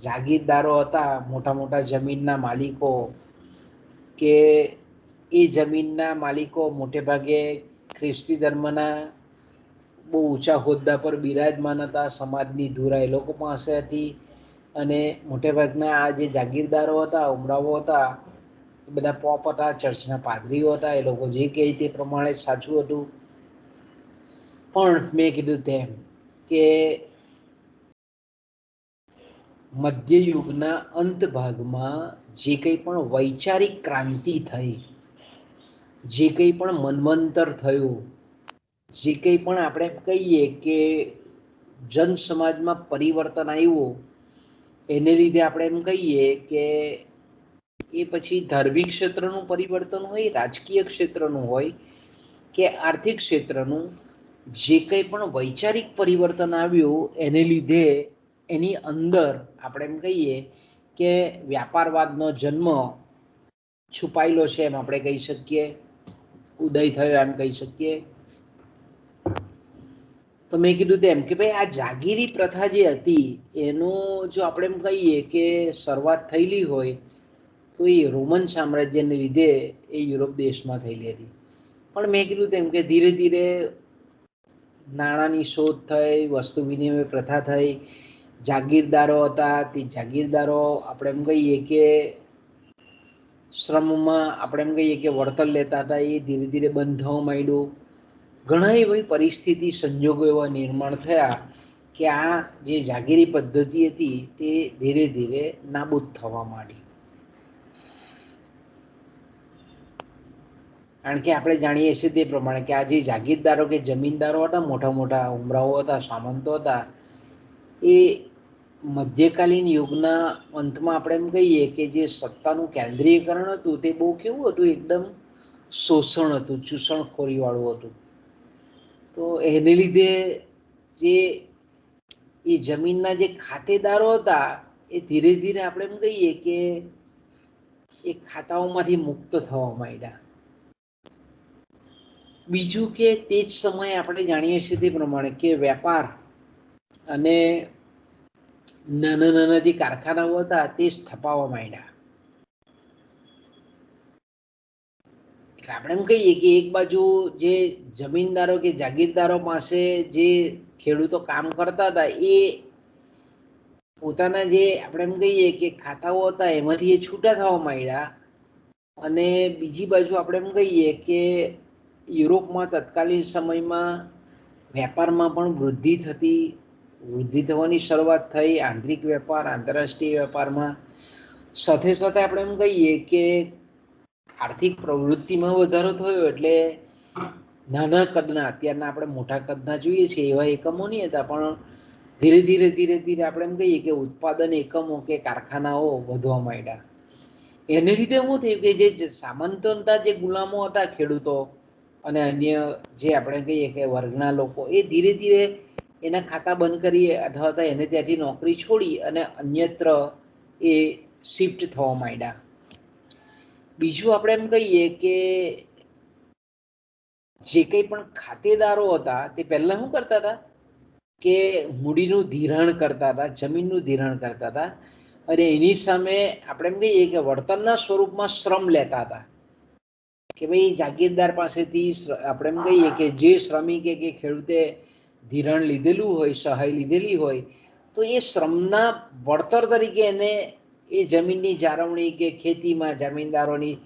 જાગીરદારો હતા, મોટા મોટા જમીનના માલિકો, કે એ જમીનના માલિકો મોટે ભાગે ખ્રિસ્તી ધર્મના બહુ ઊંચા હોદ્દા પર બિરાજમાન હતા, સમાજની ધુરા એ લોકો પાસે હતી, અને મોટેભાગના આ જે જાગીરદારો હતા, ઉમરાવો હતા, એ બધા પોપ હતા, ચર્ચના પાદરીઓ હતા, એ લોકો જે કહે તે પ્રમાણે સાચું હતું. પણ મેં કીધું તેમ કે મધ્યયુગના અંત ભાગમાં જે કંઈ પણ વૈચારિક ક્રાંતિ થઈ, જે કંઈ પણ મન્વંતર થયું, જે કંઈ પણ આપણે કહીએ કે જન સમાજમાં પરિવર્તન આવ્યું, એને લીધે આપણે એમ કહીએ કે એ પછી ધાર્મિક ક્ષેત્રનું પરિવર્તન હોય, રાજકીય ક્ષેત્રનું હોય કે આર્થિક ક્ષેત્રનું, જે કંઈ પણ વૈચારિક પરિવર્તન આવ્યું એને લીધે એની અંદર આપણે એમ કહીએ કે વ્યાપારવાદનો જન્મ છુપાયેલો છે, એમ આપણે કહી શકીએ, ઉદય થયો એમ કહી શકીએ. તો મેં કીધું તેમ કે ભાઈ આ જાગીરી પ્રથા જે હતી એનું જો આપણે એમ કહીએ કે શરૂઆત થયેલી હોય તો એ રોમન સામ્રાજ્યને લીધે એ યુરોપ દેશમાં થયેલી હતી. પણ મેં કીધું તેમ કે ધીરે ધીરે નાણાંની શોધ થઈ, વસ્તુ વિનિમય પ્રથા થઈ, જાગીરદારો હતા તે જાગીરદારો આપણે એમ કહીએ કે શ્રમમાં આપણે એમ કહીએ કે વળતર લેતા હતા, એ ધીરે ધીરે બંધ થવા માંડ્યું. ઘણા એવી પરિસ્થિતિ સંજોગો એવા નિર્માણ થયા કે આ જે જાગીરી પદ્ધતિ હતી તે ધીરે ધીરે નાબૂદ થવા માંડી. કારણ કે આપણે જાણીએ છીએ તે પ્રમાણે કે આ જે જાગીરદારો કે જમીનદારો હતા, મોટા મોટા ઉમરાવો હતા, સામંતો હતા, એ મધ્યકાલીન યુગના અંતમાં આપણે એમ કહીએ કે જે સત્તાનું કેન્દ્રીયકરણ હતું તે બહુ કેવું હતું, એકદમ શોષણ હતું, ચૂષણખોરી વાળું હતું. તો એને લીધે જે એ જમીનના જે ખાતેદારો હતા એ ધીરે ધીરે આપણે એમ કહીએ કે એ ખાતાઓમાંથી મુક્ત થવા માંડ્યા. બીજું કે તે જ સમયે આપણે જાણીએ છીએ તે પ્રમાણે કે વેપાર અને નાના નાના જે કારખાનાઓ હતા તે સ્થપાવવા માંડ્યા. એટલે આપણે એમ કહીએ કે એક બાજુ જે જમીનદારો કે જાગીરદારો પાસે જે ખેડૂતો કામ કરતા હતા એ પોતાના જે આપણે એમ કહીએ કે ખાતાઓ હતા એમાંથી એ છૂટા થવા માંડ્યા. અને બીજી બાજુ આપણે એમ કહીએ કે યુરોપમાં તત્કાલીન સમયમાં વેપારમાં પણ વૃદ્ધિ થવાની શરૂઆત થઈ. આંતરિક વેપાર, આંતરરાષ્ટ્રીય વેપારમાં સાથે સાથે આપણે એમ કહીએ કે આર્થિક પ્રવૃત્તિમાં વધારો થયો, એટલે નાના કદના, અત્યારના આપણે મોટા કદના જોઈએ છીએ એવા એકમો નહીં હતા, પણ ધીરે ધીરે આપણે એમ કહીએ કે ઉત્પાદન એકમો કે કારખાનાઓ વધવા માંડ્યા. એને લીધે શું થયું કે જે સામંતોના જે ગુલામો હતા, ખેડૂતો અને અન્ય જે આપણે કહીએ કે વર્ગના લોકો, એ ધીરે ધીરે એના ખાતા બંધ કરી અથવા તો એને ત્યાંથી નોકરી છોડી અને અન્યત્ર એ શિફ્ટ થવા માંડ્યા. બીજું આપણે એમ કહીએ કે જે કંઈ પણ ખાતેદારો હતા તે પહેલા શું કરતા હતા કે મૂડીનું ધિરાણ કરતા હતા, જમીનનું ધિરાણ કરતા હતા, અને એની સામે આપણે એમ કહીએ કે વળતરના સ્વરૂપમાં શ્રમ લેતા હતા. કે ભાઈ જાગીરદાર પાસેથી આપણે એમ કહીએ કે જે શ્રમિકે કે ખેડૂતે ધિરાણ લીધેલું હોય, સહાય લીધેલી હોય, તો એ શ્રમના વળતર તરીકે એને એ જમીનની જાળવણી કે ખેતીમાં જમીનદારોની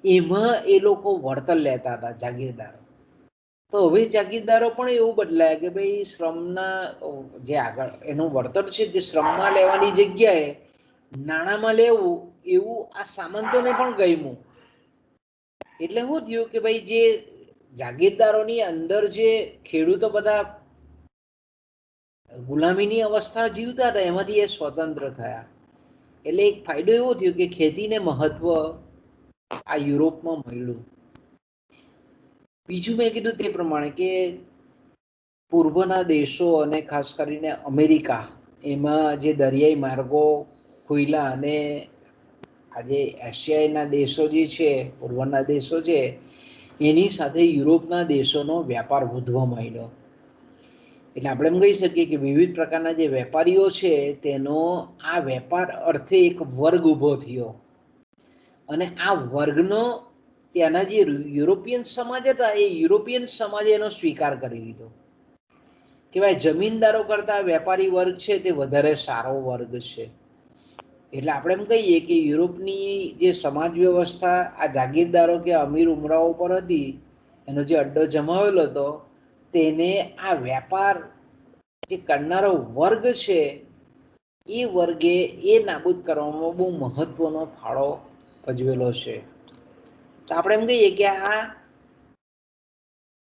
એમાં એ લોકો વળતર લેતા હતા, જાગીરદારો. તો હવે જાગીરદારો પણ એવું બદલાય કે ભાઈ શ્રમના જે આગળ એનું વળતર છે તે શ્રમમાં લેવાની જગ્યાએ નાણામાં લેવું એવું આ સામંતોને પણ ગમ્યું. એટલે શું થયું કે ભાઈ જે જાગીરદારોની અંદર જે ખેડૂતો બધા ગુલામીની અવસ્થા જીવતા હતા એમાંથી એ સ્વતંત્ર થયા. એટલે એક ફાયદો એવો થયો કે ખેતીને મહત્વ આ યુરોપમાં મળ્યું. બીજું મેં કીધું તે પ્રમાણે કે પૂર્વના દેશો અને ખાસ કરીને અમેરિકા એમાં જે દરિયાઈ માર્ગો ખુલ્યા અને આજે એશિયાના દેશો જે છે, પૂર્વના દેશો છે, એની સાથે યુરોપના દેશોનો વ્યાપાર વધવા માંડ્યો. એટલે આપણે એમ કહી શકીએ કે વિવિધ પ્રકારના જે વેપારીઓ છે તેનો આ વેપાર અર્થે એક વર્ગ ઊભો થયો અને આ વર્ગનો ત્યાંના જે યુરોપિયન સમાજ હતા એ યુરોપિયન સમાજે એનો સ્વીકાર કરી લીધો કે ભાઈ જમીનદારો કરતા વેપારી વર્ગ છે તે વધારે સારો વર્ગ છે. એટલે આપણે એમ કહીએ કે યુરોપની જે સમાજ વ્યવસ્થા આ જાગીરદારો કે અમીર ઉમરાઓ પર હતી, એનો જે અડ્ડો જમાવેલો હતો, તેને આ વેપાર જે કરનારો વર્ગ છે એ વર્ગે એ નાબૂદ કરવામાં બહુ મહત્વનો ફાળો ભજવેલો છે. તો આપણે એમ કહીએ કે આ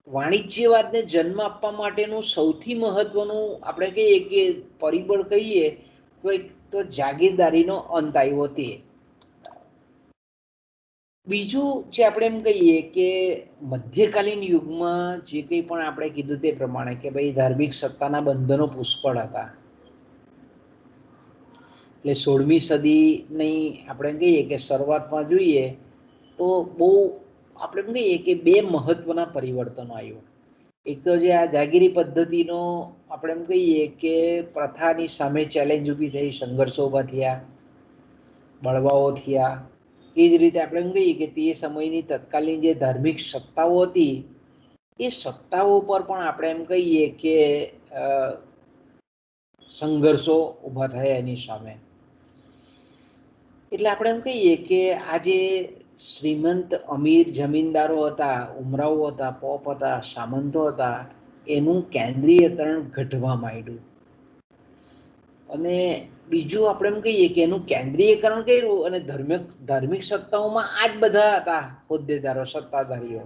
વાણિજ્યવાદને જન્મ આપવા માટેનું સૌથી મહત્વનું આપણે કહીએ કે પરિબળ કહીએ તો જાગીરદારીનો અંત આવ્યો તે. બીજું જે આપણે એમ કહીએ કે મધ્યકાલીન યુગમાં જે કંઈ પણ આપણે કીધું તે પ્રમાણે કે ભાઈ ધાર્મિક સત્તાના બંધનો પુષ્કળ હતા. એટલે 16મી સદીની આપણે કહીએ કે શરૂઆતમાં જોઈએ તો બહુ આપણે એમ કહીએ કે બે મહત્વના પરિવર્તનો આવ્યું. એક તો જે આ જાગીરી પદ્ધતિનો આપણે એમ કહીએ કે પ્રથાની સામે ચેલેન્જ ઊભી થઈ, સંઘર્ષો ઊભા થયા, બળવાઓ થયા. એ જ રીતે આપણે એમ કહીએ કે તે સમયની તત્કાલીન જે ધાર્મિક સત્તાઓ હતી એ સત્તાઓ પર પણ આપણે એમ કહીએ કે સંઘર્ષો ઊભા થયા એની સામે. એટલે આપણે એમ કહીએ કે આ જે શ્રીમંત અમીર જમીનદારો હતા, ઉમરાવો હતા, પોપ હતા, સામંતો હતા, એનું કેન્દ્રીયકરણ ઘટવા માંડ્યું. અને બીજું આપણે એમ કહીએ કે એનું કેન્દ્રીયકરણ કર્યું અને ધાર્મિક સત્તાઓમાં આ જ બધા હતા હોદ્દેદારો, સત્તાધારીઓ.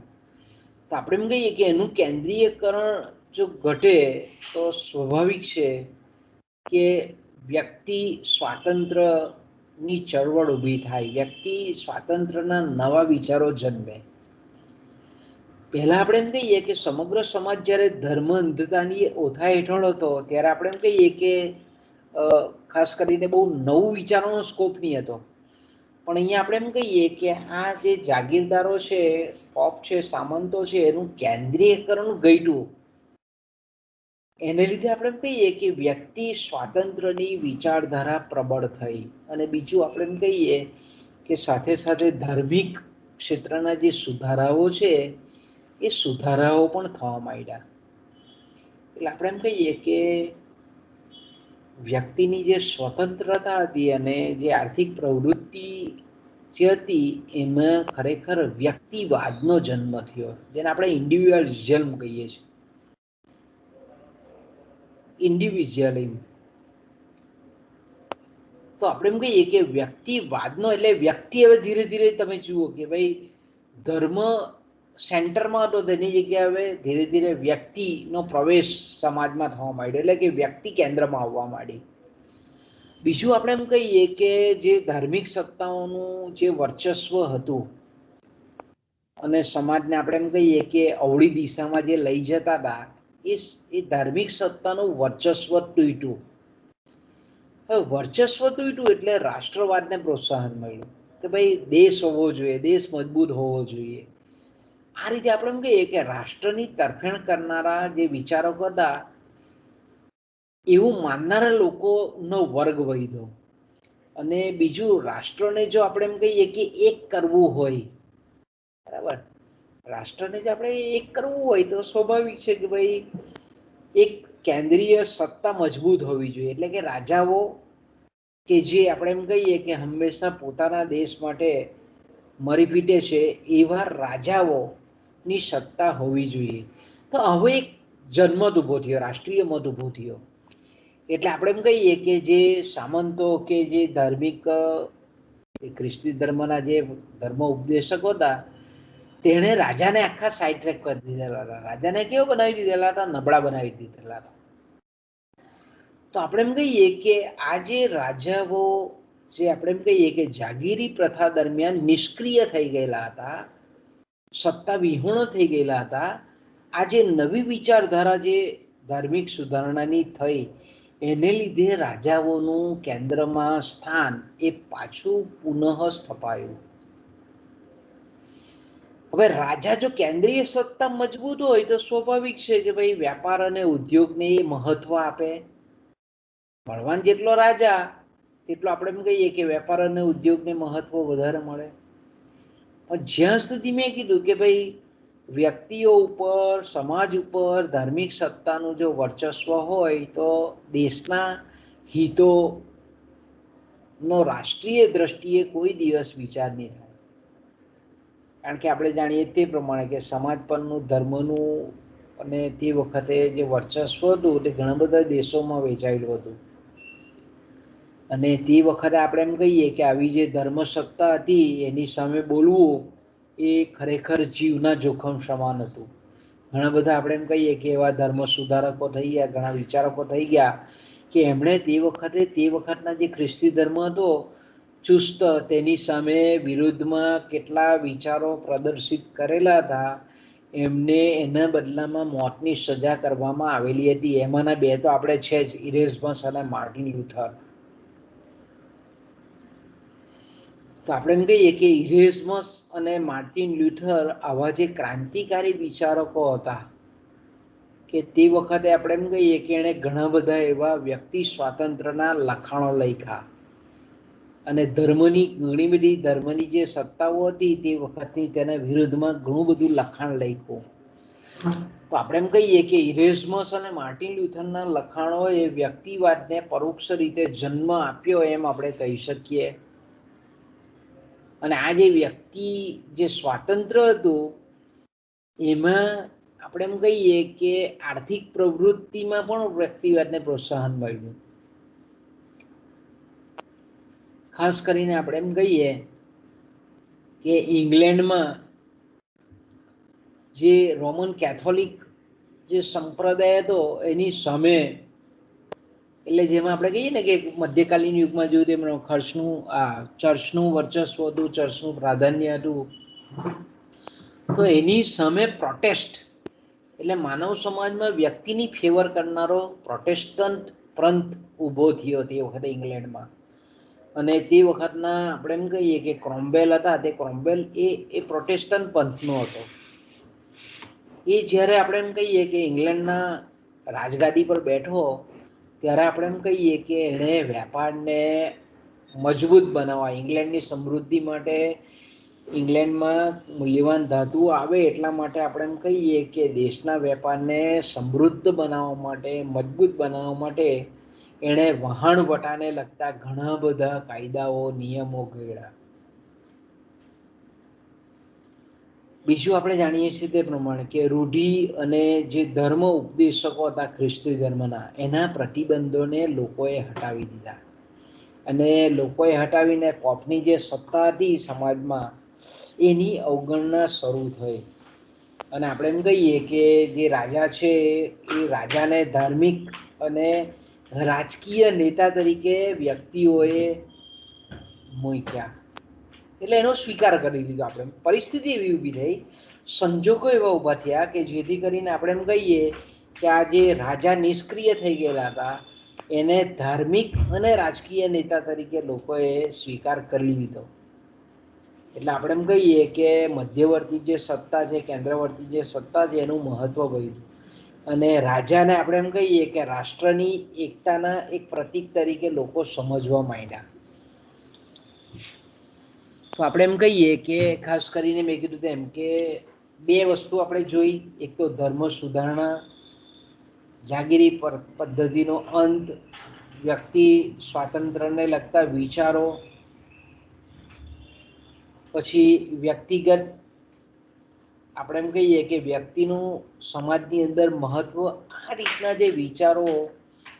તો આપણે એમ કહીએ કે એનું કેન્દ્રીયકરણ જો ઘટે તો સ્વાભાવિક છે કે વ્યક્તિ સ્વાતંત્ર્યની ચળવળ ઊભી થાય, વ્યક્તિ સ્વાતંત્ર્યના નવા વિચારો જન્મે. પહેલા આપણે એમ કહીએ કે સમગ્ર સમાજ જ્યારે ધર્મ અંધતાની ઓથા હેઠળ હતો ત્યારે આપણે એમ કહીએ કે ખાસ કરીને બહુ નવું વિચારોનો સ્કોપ નહીં હતો. પણ અહીંયા આપણે એમ કહીએ કે આ જે જાગીરદારો છે, પોપ છે, સામંતો છે, એનું કેન્દ્રીયકરણ ઘટ્યું. એને લીધે આપણે એમ કહીએ કે વ્યક્તિ સ્વાતંત્ર્યની વિચારધારા પ્રબળ થઈ. અને બીજું આપણે એમ કહીએ કે સાથે સાથે ધાર્મિક ક્ષેત્રના જે સુધારાઓ છે એ સુધારાઓ પણ થવા માંડ્યા. એટલે આપણે એમ કહીએ કે વ્યક્તિની જે સ્વતંત્રતા હતી અને જે આર્થિક પ્રવૃત્તિ જે હતી એમાં ખરેખર વ્યક્તિવાદનો જન્મ થયો, જેને આપણે ઇન્ડિવિજ્યુઅલિઝમ કહીએ છીએ. ઇન્ડિવિજ્યુઅલિઝમ તો આપણે એમ કહીએ કે વ્યક્તિવાદનો એટલે વ્યક્તિ હવે ધીરે ધીરે તમે જુઓ કે ભાઈ ધર્મ સેન્ટરમાં હતો તેની જગ્યાએ હવે ધીરે ધીરે વ્યક્તિનો પ્રવેશ સમાજમાં થવા માંડ્યો, એટલે કે વ્યક્તિ કેન્દ્રમાં આવવા માંડી. બીજું આપણે એમ કહીએ કે જે ધાર્મિક સત્તાઓનું જે વર્ચસ્વ હતું અને સમાજને આપણે એમ કહીએ કે અવળી દિશામાં જે લઈ જતા હતા એ ધાર્મિક સત્તાનું વર્ચસ્વ તૂટ્યું. હવે વર્ચસ્વ તૂટ્યું એટલે રાષ્ટ્રવાદને પ્રોત્સાહન મળ્યું કે ભાઈ દેશ હોવો જોઈએ, દેશ મજબૂત હોવો જોઈએ. આ રીતે આપણે એમ કહીએ કે રાષ્ટ્રની તરફેણ કરનારા જે વિચારકો હતા એવું માનનારા લોકોનો વર્ગ વધ્યો. અને બીજું રાષ્ટ્રને જો આપણે એમ કહીએ કે એક કરવું હોય, બરાબર, રાષ્ટ્રને જો આપણે એક કરવું હોય તો સ્વાભાવિક છે કે ભાઈ એક કેન્દ્રીય સત્તા મજબૂત હોવી જોઈએ. એટલે કે રાજાઓ કે જે આપણે એમ કહીએ કે હંમેશા પોતાના દેશ માટે મરી પીટે છે એવા રાજાઓની સત્તા હોવી જોઈએ. તો હવે એક જનમત ઊભો થયો, રાષ્ટ્રીય મત ઊભો થયો એટલે આપણે એમ કહીએ કે જે સામંતો કે જે ધાર્મિક ખ્રિસ્તી ધર્મના જે ધર્મ ઉપદેશકો હતા તેણે રાજાને આખા સાઈડ ટ્રેક કરી દીધેલા હતા. રાજાને કેવો બનાવી દીધેલા હતા? નબળા બનાવી દીધેલા હતા. તો આપણે એમ કહીએ કે આ જે રાજાઓ જે આપણે એમ કહીએ કે જાગીરી પ્રથા દરમિયાન નિષ્ક્રિય થઈ ગયેલા હતા, સત્તા વિહોણો થઈ ગયેલા હતા, આ જે નવી વિચારધારા જે ધાર્મિક સુધારણાની થઈ એને લીધે રાજાઓનું કેન્દ્રમાં સ્થાન એ પાછું પુનઃ સ્થપાયું. હવે રાજા જો કેન્દ્રીય સત્તા મજબૂત હોય તો સ્વાભાવિક છે કે ભાઈ વ્યાપાર અને ઉદ્યોગને એ મહત્વ આપે. બળવાન જેટલો રાજા તેટલો આપણે એમ કહીએ કે વેપાર અને ઉદ્યોગને મહત્વ વધારે મળે. પણ જ્યાં સુધી મેં કીધું કે ભાઈ વ્યક્તિઓ ઉપર, સમાજ ઉપર ધાર્મિક સત્તાનું જો વર્ચસ્વ હોય તો દેશના હિતોનો રાષ્ટ્રીય દ્રષ્ટિએ કોઈ દિવસ વિચાર નહીં થાય. કારણ કે આપણે જાણીએ તે પ્રમાણે કે સમાજ પરનું ધર્મનું અને તે વખતે જે વર્ચસ્વ હતું તે ઘણા બધા દેશોમાં વેચાયેલું હતું. અને તે વખતે આપણે એમ કહીએ કે આવી જે ધર્મ સત્તા હતી એની સામે બોલવું એ ખરેખર જીવના જોખમ સમાન હતું. ઘણા બધા આપણે એમ કહીએ કે એવા ધર્મ સુધારકો થઈ ગયા, ઘણા વિચારકો થઈ ગયા કે એમણે તે વખતના જે ખ્રિસ્તી ધર્મ હતો ચુસ્ત, તેની સામે વિરુદ્ધમાં કેટલા વિચારો પ્રદર્શિત કરેલા હતા. એમને એના બદલામાં મોતની સજા કરવામાં આવેલી હતી. એમાંના બે તો આપણે છે જ, ઇરેસ્મસ અને માર્ટિન લ્યુથર. તો આપણે એમ કહીએ કે ઇરેસ્મસ અને માર્ટિન લ્યુથર આવા જે ક્રાંતિકારી વિચારકો હતા કે તે વખતે આપણે એમ કહીએ કે એણે ઘણા બધા એવા વ્યક્તિ સ્વાતંત્ર્યના લખાણો લખ્યા અને ઘણી બધી ધર્મની જે સત્તાઓ હતી તે વખતની તેના વિરુદ્ધમાં ઘણું બધું લખાણ લખ્યું. તો આપણે એમ કહીએ કે ઇરેસ્મસ અને માર્ટિન લ્યુથરના લખાણો એ વ્યક્તિવાદને પરોક્ષ રીતે જન્મ આપ્યો એમ આપણે કહી શકીએ. અને આ જે વ્યક્તિ જે સ્વાતંત્ર્ય હતું એમાં આપણે એમ કહીએ કે આર્થિક પ્રવૃત્તિમાં પણ વ્યક્તિવાદને પ્રોત્સાહન મળ્યું. ખાસ કરીને આપણે એમ કહીએ કે ઇંગ્લેન્ડમાં જે રોમન કેથોલિક જે સંપ્રદાય હતો એની સામે, એટલે જેમાં આપણે કહીએ ને કે મધ્યકાલીન યુગમાં જોયું તેમ ચર્ચનું વર્ચસ્વ હતું, ચર્ચનું પ્રાધાન્ય હતું. તો એની સામે પ્રોટેસ્ટ એટલે માનવ સમાજમાં વ્યક્તિની ફેવર કરનારો પ્રોટેસ્ટન્ટ પંથ ઊભો થયો તે વખતે ઇંગ્લેન્ડમાં. અને તે વખતના આપણે એમ કહીએ કે ક્રોમ્વેલ હતા, તે ક્રોમ્વેલ એ પ્રોટેસ્ટન્ટ પંથનો હતો. એ જ્યારે આપણે એમ કહીએ કે ઇંગ્લેન્ડના રાજગાદી પર બેઠો ત્યારે આપણે એમ કહીએ કે એણે વેપારને મજબૂત બનાવવા, ઇંગ્લેન્ડની સમૃદ્ધિ માટે, ઇંગ્લેન્ડમાં મૂલ્યવાન ધાતુ આવે એટલા માટે આપણે એમ કહીએ કે દેશના વેપારને સમૃદ્ધ બનાવવા માટે, મજબૂત બનાવવા માટે એણે વહાણવટાને લગતા ઘણા બધા કાયદાઓ, નિયમો ઘડ્યા. બીજું આપણે જાણીએ છીએ તે પ્રમાણે કે રૂઢિ અને જે ધર્મ ઉપદેશકો હતા ખ્રિસ્તી ધર્મના, એના પ્રતિબંધોને લોકોએ હટાવી દીધા. અને લોકોએ હટાવીને પોપની જે સત્તા હતી સમાજમાં એની અવગણના શરૂ થઈ. અને આપણે એમ કહીએ કે જે રાજા છે એ રાજાને ધાર્મિક અને રાજકીય નેતા તરીકે વ્યક્તિઓએ મૂક્યા. એટલે એનો સ્વીકાર કરી દીધો. આપણે પરિસ્થિતિ એવી ઊભી થઈ, સંજોગો એવા ઊભા થયા કે જેથી કરીને આપણે એમ કહીએ કે આ જે રાજા નિષ્ક્રિય થઈ ગયેલા હતા એને ધાર્મિક અને રાજકીય નેતા તરીકે લોકોએ સ્વીકાર કરી લીધો. એટલે આપણે એમ કહીએ કે મધ્યવર્તી જે સત્તા છે, કેન્દ્રવર્તી જે સત્તા છે એનું મહત્વ વધ્યું. અને રાજાને આપણે એમ કહીએ કે રાષ્ટ્રની એકતાના એક પ્રતીક તરીકે લોકો સમજવા માંડ્યા. તો આપણે એમ કહીએ કે ખાસ કરીને મેં કીધું તેમ કે બે વસ્તુ આપણે જોઈ, એક તો ધર્મ સુધારણા, જાગીરી પદ્ધતિનો અંત, વ્યક્તિ સ્વાતંત્ર્યને લગતા વિચારો, પછી વ્યક્તિગત આપણે એમ કહીએ કે વ્યક્તિનું સમાજની અંદર મહત્વ, આ રીતના જે વિચારો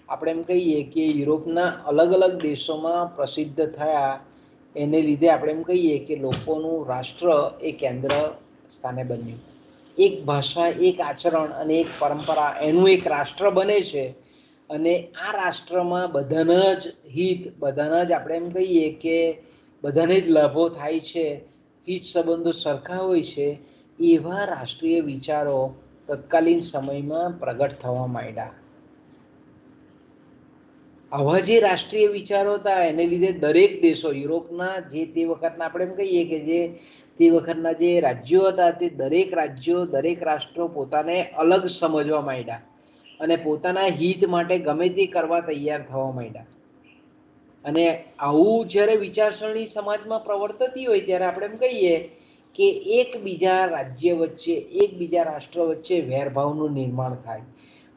આપણે એમ કહીએ કે યુરોપના અલગ અલગ દેશોમાં પ્રસિદ્ધ થયા, એને લીધે આપણે એમ કહીએ કે લોકોનું રાષ્ટ્ર એ કેન્દ્ર સ્થાને બન્યું. એક ભાષા, એક આચરણ અને એક પરંપરા એનું એક રાષ્ટ્ર બને છે. અને આ રાષ્ટ્રમાં બધાના જ હિત, બધાના જ આપણે એમ કહીએ કે બધાને જ લાભો થાય છે, હિત સંબંધો સરખા હોય છે, એવા રાષ્ટ્રીય વિચારો તત્કાલીન સમયમાં પ્રગટ થવા માંડ્યા. આવા જે રાષ્ટ્રીય વિચારો હતા એને લીધે દરેક દેશો, યુરોપના જે તે વખતના આપણે એમ કહીએ કે જે તે વખતના જે રાજ્યો હતા તે દરેક રાજ્યો, દરેક રાષ્ટ્રો પોતાને અલગ સમજવા માંડ્યા અને પોતાના હિત માટે ગમે તે કરવા તૈયાર થવા માંડ્યા. અને આવું જ્યારે વિચારસરણી સમાજમાં પ્રવર્તતી હોય ત્યારે આપણે એમ કહીએ કે એકબીજા રાજ્ય વચ્ચે, એકબીજા રાષ્ટ્ર વચ્ચે વેરભાવનું નિર્માણ થાય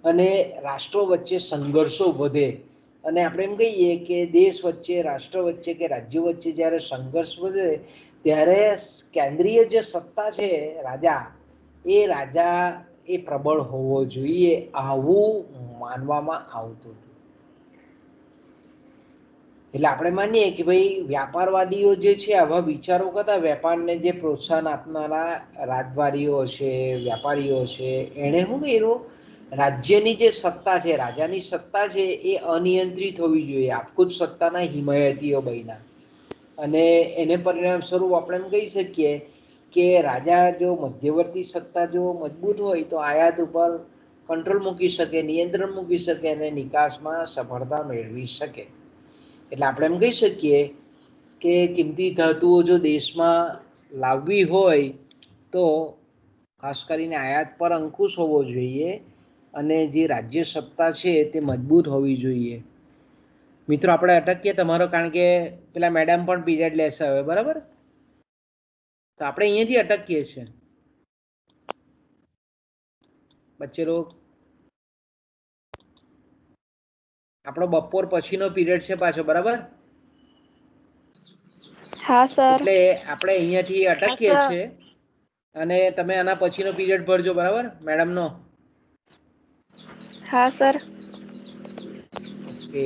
અને રાષ્ટ્રો વચ્ચે સંઘર્ષો વધે. અને આપણે એમ કહીએ કે દેશ વચ્ચે, રાષ્ટ્ર વચ્ચે કે રાજ્યો વચ્ચે જ્યારે સંઘર્ષ વધે ત્યારે કેન્દ્રીય જે સત્તા છે રાજા, એ રાજા એ પ્રબળ હોવો જોઈએ, આવું માનવામાં આવતું. એટલે આપણે માનીએ કે ભાઈ વ્યાપારવાદીઓ જે છે આવા વિચારો કરતા, વેપારને જે પ્રોત્સાહન આપનારા રાજદ્વારીઓ છે, વ્યાપારીઓ છે, એણે શું કર્યું, રાજ્યની જે સત્તા છે, રાજાની સત્તા છે એ અનિયંત્રિત હોવી જોઈએ. આખું જ સત્તાના હિમાયતીઓ બન્યા અને એને પરિણામ સ્વરૂપ આપણે એમ કહી શકીએ કે રાજા જો મધ્યવર્તી સત્તા જો મજબૂત હોય તો આયાત ઉપર કંટ્રોલ મૂકી શકે, નિયંત્રણ મૂકી શકે અને નિકાસમાં સફળતા મેળવી શકે. એટલે આપણે એમ કહી શકીએ કે કિંમતી ધાતુઓ જો દેશમાં લાવવી હોય તો ખાસ કરીને આયાત પર અંકુશ હોવો જોઈએ અને જે રાજ્ય સત્તા છે તે મજબૂત હોવી જોઈએ. મિત્રો આપણે અટકીએ તમારો, કારણ કે પેલા મેડમ પણ પીરિયડ લેશે હવે, બરાબર? તો આપણે અહીંયાથી અટકીએ છીએ. બચ્ચે લોગ, આપણો બપોર પછીનો પીરિયડ છે પાછો, બરાબર? હા સર. એટલે આપણે અહીંયાથી અટકીએ છીએ અને તમે આના પછીનો પીરિયડ ભરજો, બરાબર મેડમનો? હા સર. ઓકે.